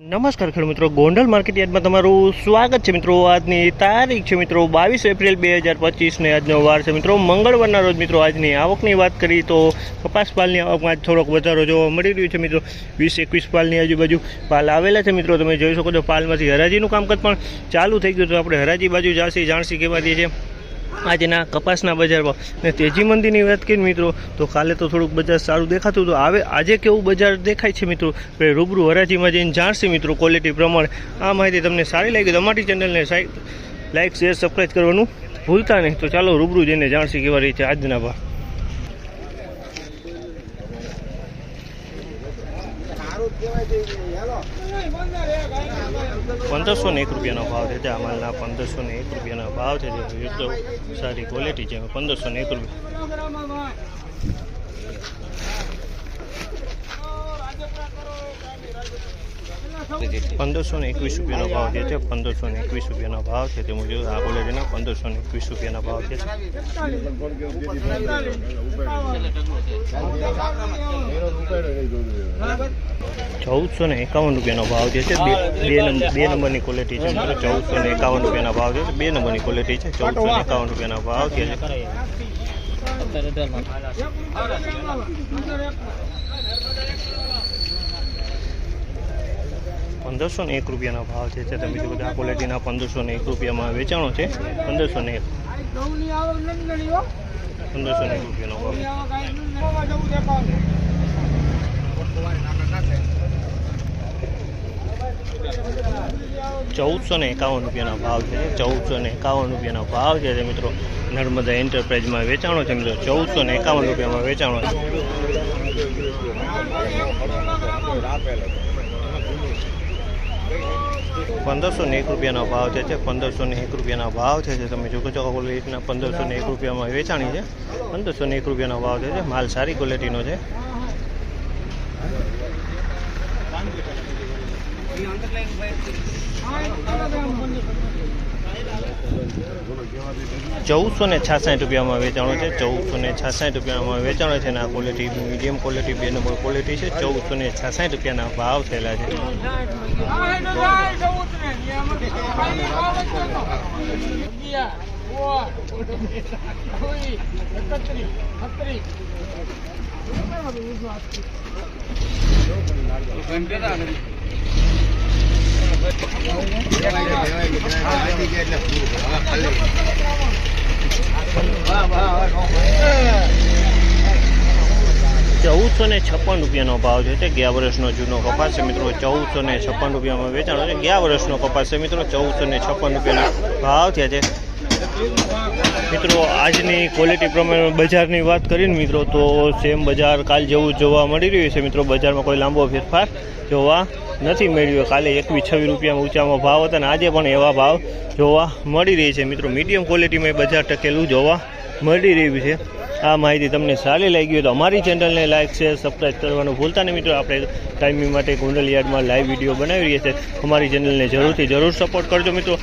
નમસ્કાર ખેડૂત મિત્રો, ગોંડલ માર્કેટ યાર્ડમાં તમારું સ્વાગત છે મિત્રો। આજની તારીખ છે મિત્રો 22 એપ્રિલ 2025 ને આજનો વાર છે મિત્રો મંગળવારના રોજ। મિત્રો આજની આવકની વાત કરી તો કપાસ પાલની આવકમાં થોડોક વધારો જોવા મળી રહ્યો છે મિત્રો। 20-21 પાલની આજુબાજુ પાલ આવેલા છે મિત્રો। તમે જોઈ શકો છો પાલમાંથી હરાજીનું કામકાજ પણ ચાલુ થઈ ગયું। તો આપણે હરાજી બાજુ જાણસી કેવા દે છે આજના કપાસના બજારમાં ને તેજી મંદીની વાત કરીએ મિત્રો તો કાલે તો થોડુંક બજાર સારું દેખાતું હતું। આજે કેવું બજાર દેખાય છે મિત્રો રૂબરૂ હરાજીમાં જઈને જાણશી મિત્રો ક્વોલિટી પ્રમાણે। આ માહિતી તમને સારી લાગી તો અમારી ચેનલને લાઈક શેર સબસ્ક્રાઈબ કરવાનું ભૂલતા નહીં। તો ચાલો રૂબરૂ જઈને જાણશી કેવા રહી છે આજના ભાવ। 1501 રૂપિયાનો ભાવ છે। આ માલના 1501 રૂપિયાનો ભાવ છે। એકદમ સારી ક્વોલિટી છે। 1501 રૂપિયા। 1521 રૂપિયાનો ભાવ છે। 1521 રૂપિયાનો ભાવ છે। તે મુજબ આ ક્વોલિટીના 1521 રૂપિયાનો ભાવ છે। 1451 રૂપિયાનો ભાવ છે। બે નંબરની ક્વોલિટી છે। 1451 રૂપિયાનો ભાવ છે। 2 નંબરની ક્વોલિટી છે। 1451 રૂપિયાનો ભાવ છે। 1501 રૂપિયાનો ભાવ છે। તમે જો આ ક્વોલિટીના 1501 રૂપિયામાં વેચાણો છે। 1501 રૂપિયાનો ભાવ। 1451 રૂપિયાનો ભાવ છે। 1451 રૂપિયાનો ભાવ છે મિત્રો। નર્મદા એન્ટરપ્રાઇઝમાં વેચાણો છે મિત્રો। 1451 રૂપિયામાં વેચાણો છે। 1501 રૂપિયાનો ભાવ છે। 1501 રૂપિયાનો ભાવ છે। તમે જો છો ક્વોલિટીના 1501 રૂપિયામાં વેચાણી છે। 1501 રૂપિયાનો ભાવ છે। માલ સારી ક્વોલિટીનો છે। 1466 રૂપિયામાં વેચાણો છે। 1466 રૂપિયામાં વેચાણો છે અને આ quality medium quality 2 number quality છે। 1466 રૂપિયાના ભાવ થયેલા છે। 1456 રૂપિયાનો ભાવ છે। ગયા વર્ષનો જૂનો કપાસ છે મિત્રો। 1456 રૂપિયામાં વેચાણો છે। ગયા વર્ષનો કપાસ છે મિત્રો। 1456 રૂપિયાના ભાવ થયા છે મિત્રો। આજની ક્વોલિટી પ્રમાણે બજારની વાત કરીને મિત્રો તો સેમ બજાર કાલ જેવું જોવા મળી રહ્યું છે મિત્રો। બજારમાં કોઈ લાંબો ફેરફાર જોવા નથી મળ્યો। કાલે 21-26 રૂપિયામાં ઊંચામાં ભાવ હતા અને આજે પણ એવા ભાવ જોવા મળી રહી છે મિત્રો। મીડિયમ ક્વોલિટીમાં બજાર ટકેલું જોવા મળી રહ્યું છે। આ માહિતી તમને સારી લાગી હોય તો અમારી ચેનલને લાઈક શેર સબસ્ક્રાઈબ કરવાનું ભૂલતા નહીં મિત્રો। આપણે ટાઈમિંગ માટે ગોંડલ યાર્ડમાં લાઈવ વિડીયો બનાવી રહ્યા છીએ। અમારી ચેનલને જરૂર સપોર્ટ કરજો મિત્રો।